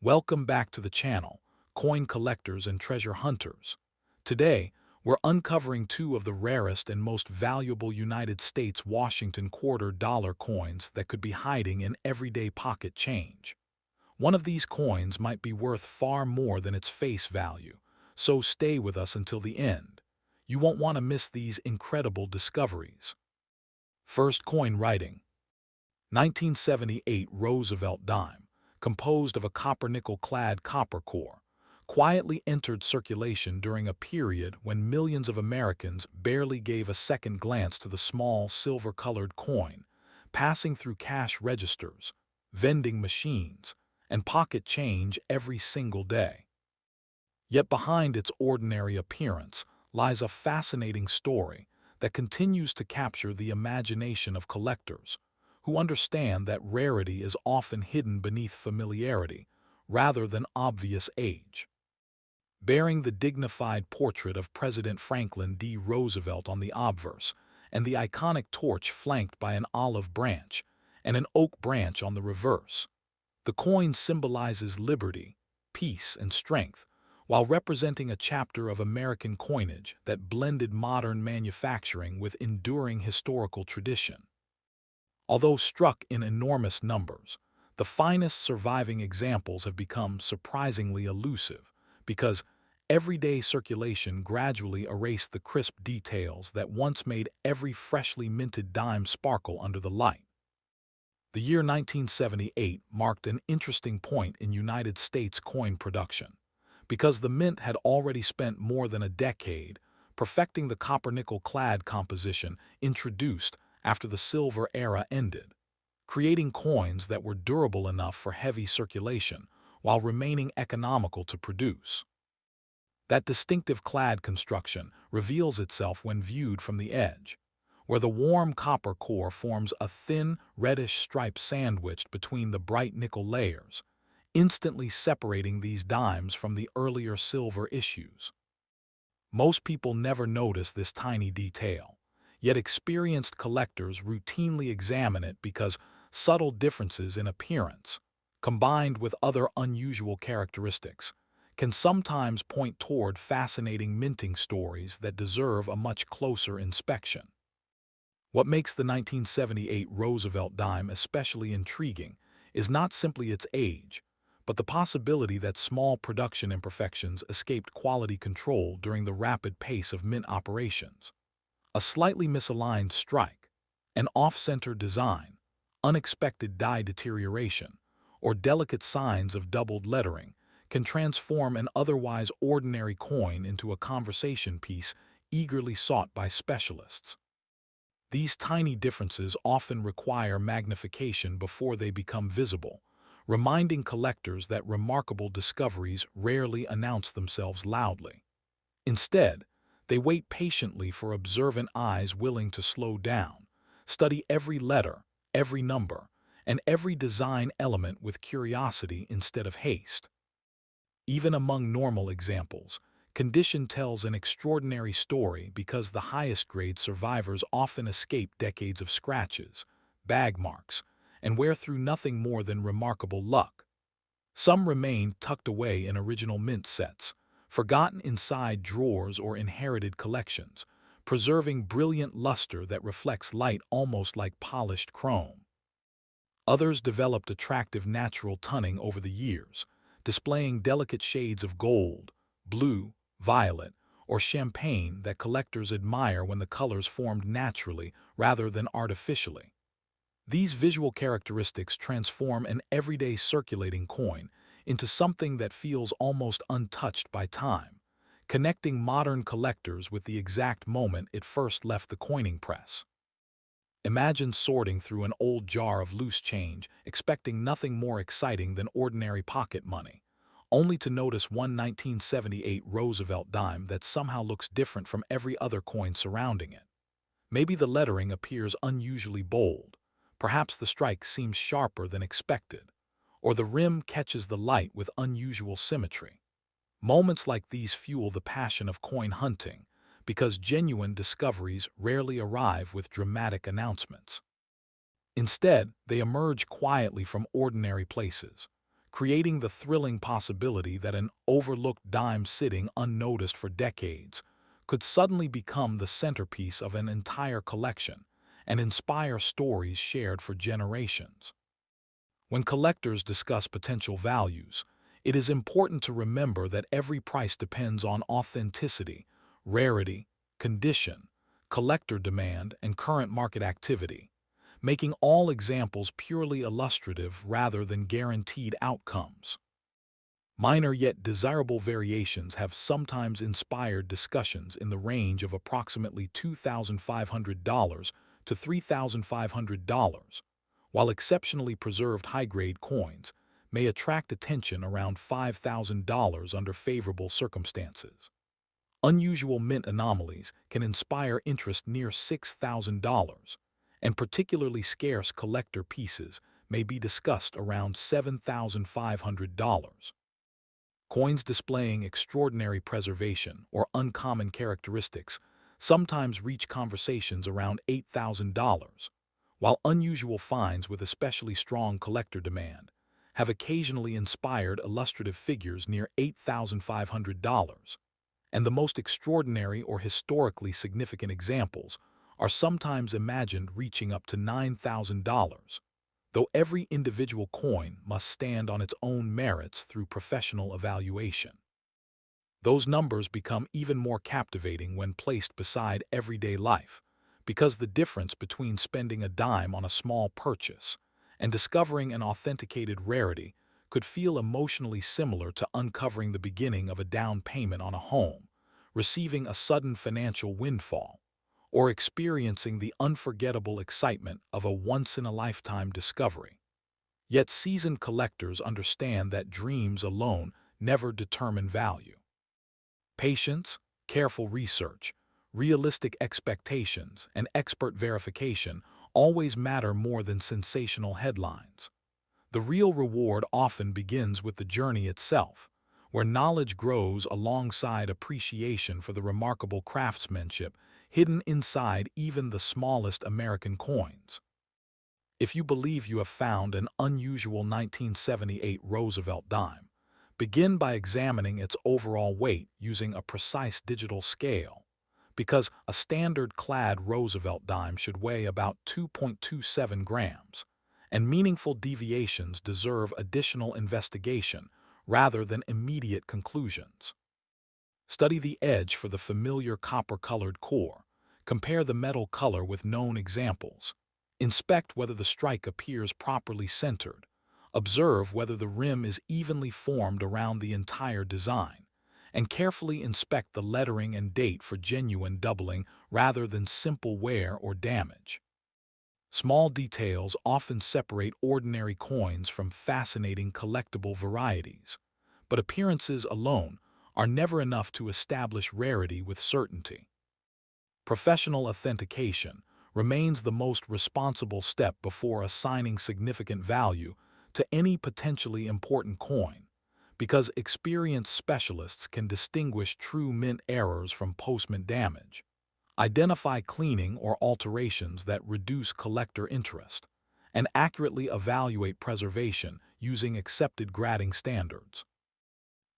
Welcome back to the channel, coin collectors and treasure hunters. Today, we're uncovering two of the rarest and most valuable United States Washington quarter dollar coins that could be hiding in everyday pocket change. One of these coins might be worth far more than its face value, so stay with us until the end. You won't want to miss these incredible discoveries. First coin writing. 1978 Roosevelt Dime, composed of a copper-nickel-clad copper core, quietly entered circulation during a period when millions of Americans barely gave a second glance to the small silver-colored coin, passing through cash registers, vending machines, and pocket change every single day. Yet behind its ordinary appearance lies a fascinating story that continues to capture the imagination of collectors, who understand that rarity is often hidden beneath familiarity rather than obvious age. Bearing the dignified portrait of President Franklin D. Roosevelt on the obverse, and the iconic torch flanked by an olive branch and an oak branch on the reverse, the coin symbolizes liberty, peace, and strength, while representing a chapter of American coinage that blended modern manufacturing with enduring historical tradition. Although struck in enormous numbers, the finest surviving examples have become surprisingly elusive because everyday circulation gradually erased the crisp details that once made every freshly minted dime sparkle under the light. The year 1978 marked an interesting point in United States coin production, because the mint had already spent more than a decade perfecting the copper-nickel-clad composition introduced after the silver era ended, creating coins that were durable enough for heavy circulation while remaining economical to produce. That distinctive clad construction reveals itself when viewed from the edge, where the warm copper core forms a thin, reddish stripe sandwiched between the bright nickel layers, instantly separating these dimes from the earlier silver issues. Most people never notice this tiny detail, yet experienced collectors routinely examine it because subtle differences in appearance, combined with other unusual characteristics, can sometimes point toward fascinating minting stories that deserve a much closer inspection. What makes the 1978 Roosevelt dime especially intriguing is not simply its age, but the possibility that small production imperfections escaped quality control during the rapid pace of mint operations. A slightly misaligned strike, an off-center design, unexpected die deterioration, or delicate signs of doubled lettering can transform an otherwise ordinary coin into a conversation piece eagerly sought by specialists. These tiny differences often require magnification before they become visible, reminding collectors that remarkable discoveries rarely announce themselves loudly. Instead, they wait patiently for observant eyes willing to slow down, study every letter, every number, and every design element with curiosity instead of haste. Even among normal examples, condition tells an extraordinary story because the highest-grade survivors often escape decades of scratches, bag marks, and wear through nothing more than remarkable luck. Some remain tucked away in original mint sets, forgotten inside drawers or inherited collections, preserving brilliant luster that reflects light almost like polished chrome. Others developed attractive natural toning over the years, displaying delicate shades of gold, blue, violet, or champagne that collectors admire when the colors formed naturally rather than artificially. These visual characteristics transform an everyday circulating coin into something that feels almost untouched by time, connecting modern collectors with the exact moment it first left the coining press. Imagine sorting through an old jar of loose change, expecting nothing more exciting than ordinary pocket money, only to notice one 1978 Roosevelt dime that somehow looks different from every other coin surrounding it. Maybe the lettering appears unusually bold, perhaps the strike seems sharper than expected, or the rim catches the light with unusual symmetry. Moments like these fuel the passion of coin hunting, because genuine discoveries rarely arrive with dramatic announcements. Instead, they emerge quietly from ordinary places, creating the thrilling possibility that an overlooked dime sitting unnoticed for decades could suddenly become the centerpiece of an entire collection and inspire stories shared for generations. When collectors discuss potential values, it is important to remember that every price depends on authenticity, rarity, condition, collector demand, and current market activity, making all examples purely illustrative rather than guaranteed outcomes. Minor yet desirable variations have sometimes inspired discussions in the range of approximately $2,500 to $3,500, while exceptionally preserved high-grade coins may attract attention around $5,000 under favorable circumstances. Unusual mint anomalies can inspire interest near $6,000, and particularly scarce collector pieces may be discussed around $7,500. Coins displaying extraordinary preservation or uncommon characteristics sometimes reach conversations around $8,000, while unusual finds with especially strong collector demand have occasionally inspired illustrative figures near $8,500, and the most extraordinary or historically significant examples are sometimes imagined reaching up to $9,000, though every individual coin must stand on its own merits through professional evaluation. Those numbers become even more captivating when placed beside everyday life, because the difference between spending a dime on a small purchase and discovering an authenticated rarity could feel emotionally similar to uncovering the beginning of a down payment on a home, receiving a sudden financial windfall, or experiencing the unforgettable excitement of a once-in-a-lifetime discovery. Yet seasoned collectors understand that dreams alone never determine value. Patience, careful research, realistic expectations, and expert verification always matter more than sensational headlines. The real reward often begins with the journey itself, where knowledge grows alongside appreciation for the remarkable craftsmanship hidden inside even the smallest American coins. If you believe you have found an unusual 1978 Roosevelt dime, begin by examining its overall weight using a precise digital scale, because a standard-clad Roosevelt dime should weigh about 2.27 grams, and meaningful deviations deserve additional investigation rather than immediate conclusions. Study the edge for the familiar copper-colored core. Compare the metal color with known examples. Inspect whether the strike appears properly centered. Observe whether the rim is evenly formed around the entire design. And carefully inspect the lettering and date for genuine doubling rather than simple wear or damage. Small details often separate ordinary coins from fascinating collectible varieties, but appearances alone are never enough to establish rarity with certainty. Professional authentication remains the most responsible step before assigning significant value to any potentially important coin, because experienced specialists can distinguish true mint errors from post-mint damage, identify cleaning or alterations that reduce collector interest, and accurately evaluate preservation using accepted grading standards.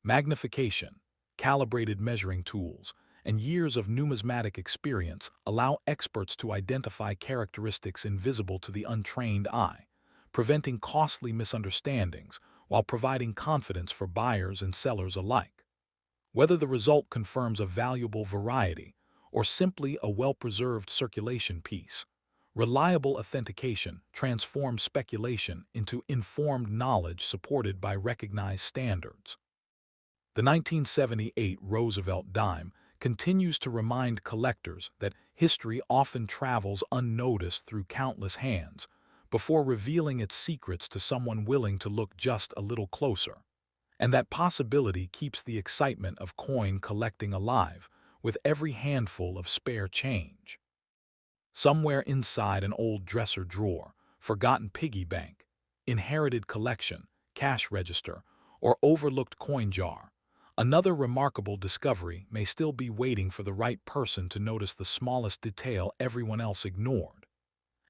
Magnification, calibrated measuring tools, and years of numismatic experience allow experts to identify characteristics invisible to the untrained eye, preventing costly misunderstandings while providing confidence for buyers and sellers alike. Whether the result confirms a valuable variety or simply a well-preserved circulation piece, reliable authentication transforms speculation into informed knowledge supported by recognized standards. The 1978 Roosevelt dime continues to remind collectors that history often travels unnoticed through countless hands before revealing its secrets to someone willing to look just a little closer, and that possibility keeps the excitement of coin collecting alive with every handful of spare change. Somewhere inside an old dresser drawer, forgotten piggy bank, inherited collection, cash register, or overlooked coin jar, another remarkable discovery may still be waiting for the right person to notice the smallest detail everyone else ignored.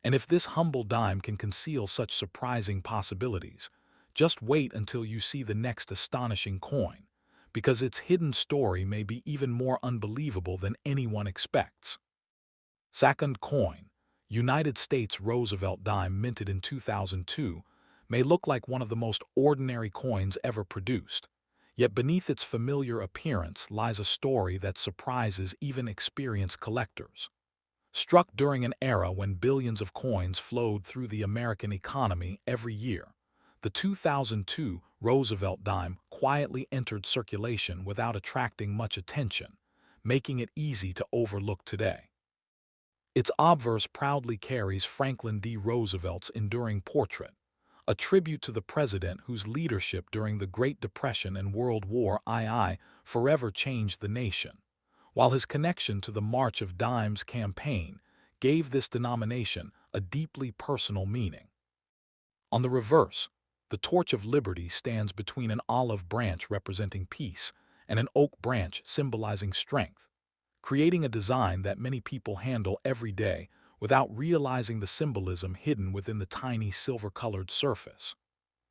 And if this humble dime can conceal such surprising possibilities, Just wait until you see the next astonishing coin, because its hidden story may be even more unbelievable than anyone expects. Second coin, United States Roosevelt Dime minted in 2002, may look like one of the most ordinary coins ever produced, yet beneath its familiar appearance lies a story that surprises even experienced collectors. Struck during an era when billions of coins flowed through the American economy every year, the 2002 Roosevelt Dime quietly entered circulation without attracting much attention, making it easy to overlook today. Its obverse proudly carries Franklin D. Roosevelt's enduring portrait, a tribute to the president whose leadership during the Great Depression and World War II forever changed the nation, while his connection to the March of Dimes campaign gave this denomination a deeply personal meaning. On the reverse, the Torch of Liberty stands between an olive branch representing peace and an oak branch symbolizing strength, creating a design that many people handle every day without realizing the symbolism hidden within the tiny silver-colored surface.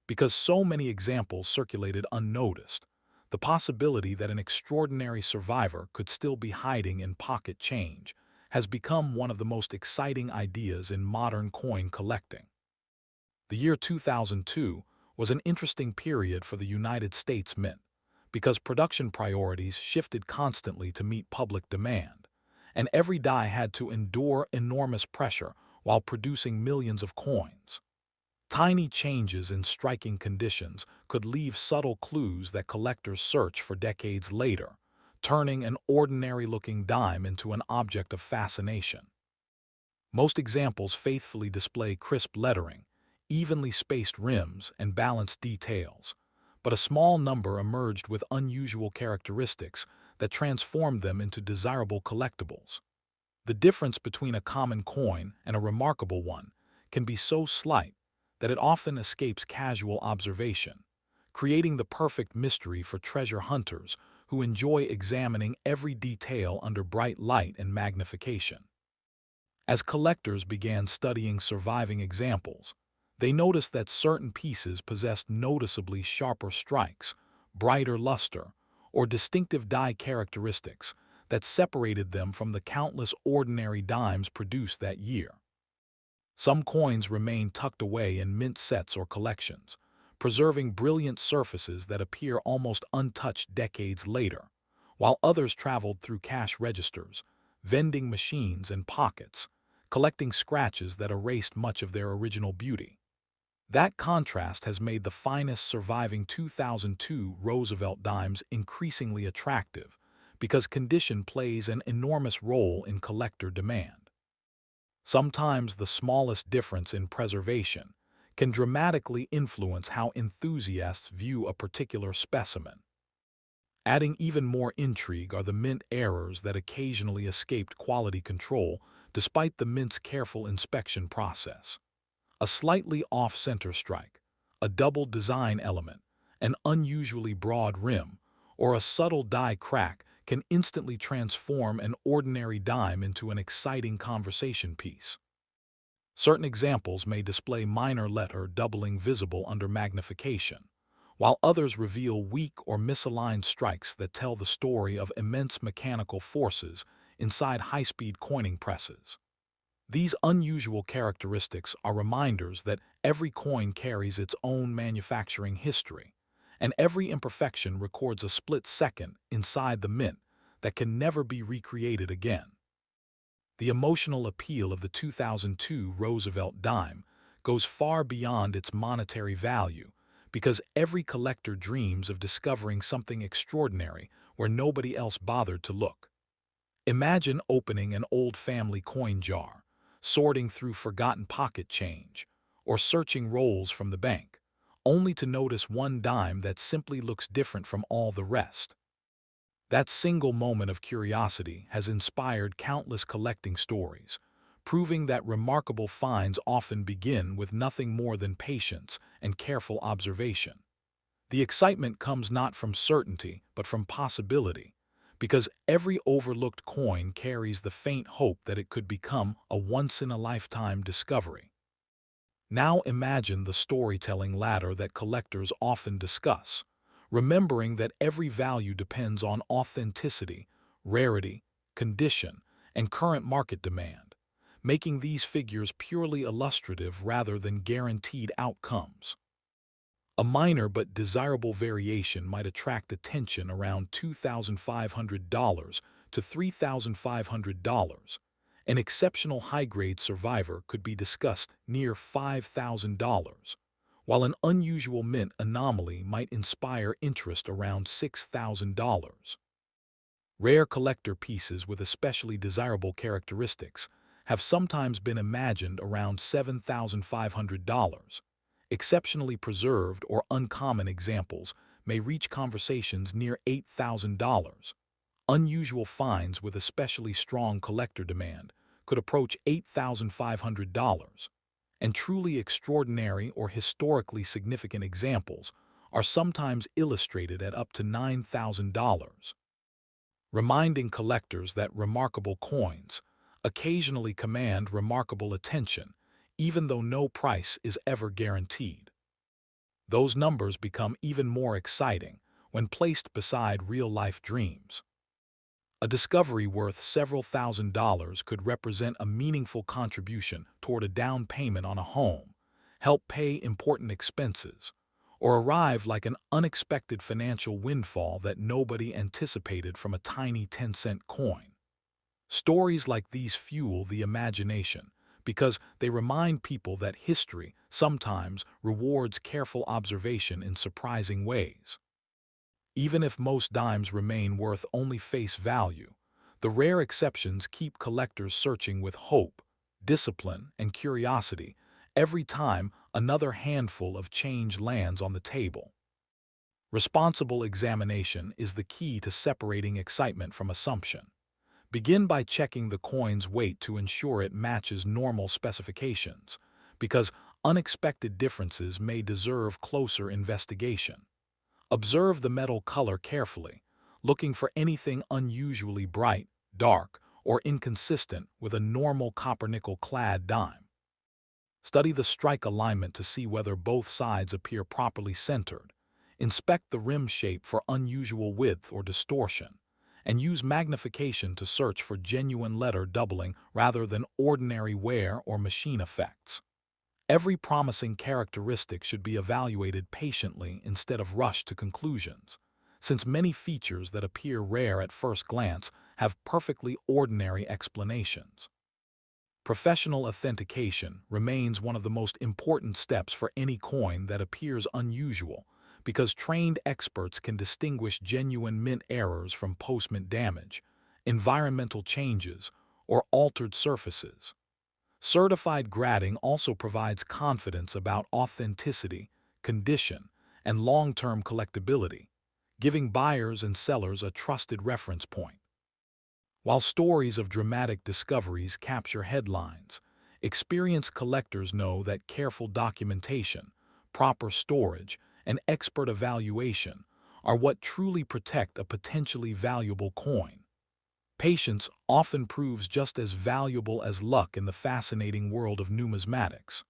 Because so many examples circulated unnoticed, the possibility that an extraordinary survivor could still be hiding in pocket change has become one of the most exciting ideas in modern coin collecting. The year 2002 was an interesting period for the United States Mint, because production priorities shifted constantly to meet public demand, and every die had to endure enormous pressure while producing millions of coins. Tiny changes in striking conditions could leave subtle clues that collectors search for decades later, turning an ordinary-looking dime into an object of fascination. Most examples faithfully display crisp lettering, evenly spaced rims, and balanced details, but a small number emerged with unusual characteristics that transformed them into desirable collectibles. The difference between a common coin and a remarkable one can be so slight that it often escapes casual observation, creating the perfect mystery for treasure hunters who enjoy examining every detail under bright light and magnification. As collectors began studying surviving examples, they noticed that certain pieces possessed noticeably sharper strikes, brighter luster, or distinctive die characteristics that separated them from the countless ordinary dimes produced that year. Some coins remain tucked away in mint sets or collections, preserving brilliant surfaces that appear almost untouched decades later, while others traveled through cash registers, vending machines, and pockets, collecting scratches that erased much of their original beauty. That contrast has made the finest surviving 2002 Roosevelt dimes increasingly attractive, because condition plays an enormous role in collector demand. Sometimes the smallest difference in preservation can dramatically influence how enthusiasts view a particular specimen. Adding even more intrigue are the mint errors that occasionally escaped quality control despite the mint's careful inspection process. A slightly off-center strike, a double design element, an unusually broad rim, or a subtle die crack can instantly transform an ordinary dime into an exciting conversation piece. Certain examples may display minor letter doubling visible under magnification, while others reveal weak or misaligned strikes that tell the story of immense mechanical forces inside high-speed coining presses. These unusual characteristics are reminders that every coin carries its own manufacturing history, and every imperfection records a split second inside the mint that can never be recreated again. The emotional appeal of the 2002 Roosevelt Dime goes far beyond its monetary value, because every collector dreams of discovering something extraordinary where nobody else bothered to look. Imagine opening an old family coin jar, sorting through forgotten pocket change, or searching rolls from the bank, only to notice one dime that simply looks different from all the rest. That single moment of curiosity has inspired countless collecting stories, proving that remarkable finds often begin with nothing more than patience and careful observation. The excitement comes not from certainty, but from possibility, because every overlooked coin carries the faint hope that it could become a once-in-a-lifetime discovery. Now imagine the storytelling ladder that collectors often discuss, remembering that every value depends on authenticity, rarity, condition, and current market demand, making these figures purely illustrative rather than guaranteed outcomes. A minor but desirable variation might attract attention around $2,500 to $3,500. An exceptional high-grade survivor could be discussed near $5,000, while an unusual mint anomaly might inspire interest around $6,000. Rare collector pieces with especially desirable characteristics have sometimes been imagined around $7,500. Exceptionally preserved or uncommon examples may reach conversations near $8,000. Unusual finds with especially strong collector demand could approach $8,500. And truly extraordinary or historically significant examples are sometimes illustrated at up to $9,000. Reminding collectors that remarkable coins occasionally command remarkable attention, even though no price is ever guaranteed. Those numbers become even more exciting when placed beside real-life dreams. A discovery worth several $1,000s could represent a meaningful contribution toward a down payment on a home, help pay important expenses, or arrive like an unexpected financial windfall that nobody anticipated from a tiny 10-cent coin. Stories like these fuel the imagination because they remind people that history sometimes rewards careful observation in surprising ways. Even if most dimes remain worth only face value, the rare exceptions keep collectors searching with hope, discipline, and curiosity every time another handful of change lands on the table. Responsible examination is the key to separating excitement from assumption. Begin by checking the coin's weight to ensure it matches normal specifications, because unexpected differences may deserve closer investigation. Observe the metal color carefully, looking for anything unusually bright, dark, or inconsistent with a normal copper-nickel-clad dime. Study the strike alignment to see whether both sides appear properly centered. Inspect the rim shape for unusual width or distortion, and use magnification to search for genuine letter doubling rather than ordinary wear or machine effects. Every promising characteristic should be evaluated patiently instead of rushed to conclusions, since many features that appear rare at first glance have perfectly ordinary explanations. Professional authentication remains one of the most important steps for any coin that appears unusual, because trained experts can distinguish genuine mint errors from post-mint damage, environmental changes, or altered surfaces. Certified grading also provides confidence about authenticity, condition, and long-term collectability, giving buyers and sellers a trusted reference point. While stories of dramatic discoveries capture headlines, experienced collectors know that careful documentation, proper storage, and expert evaluation are what truly protect a potentially valuable coin. Patience often proves just as valuable as luck in the fascinating world of numismatics.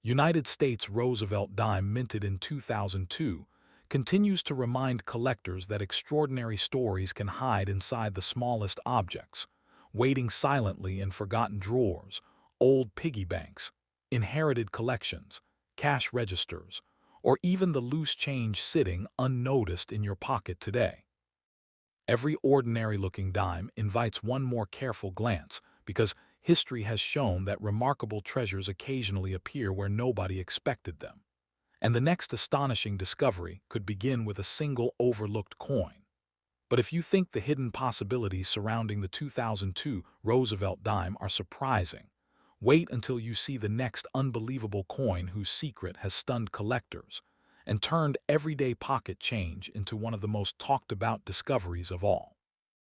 United States Roosevelt Dime, minted in 2002, continues to remind collectors that extraordinary stories can hide inside the smallest objects, waiting silently in forgotten drawers, old piggy banks, inherited collections, cash registers, or even the loose change sitting unnoticed in your pocket today. Every ordinary-looking dime invites one more careful glance, because history has shown that remarkable treasures occasionally appear where nobody expected them. And the next astonishing discovery could begin with a single overlooked coin. But if you think the hidden possibilities surrounding the 2002 Roosevelt Dime are surprising, wait until you see the next unbelievable coin whose secret has stunned collectors and turned everyday pocket change into one of the most talked-about discoveries of all.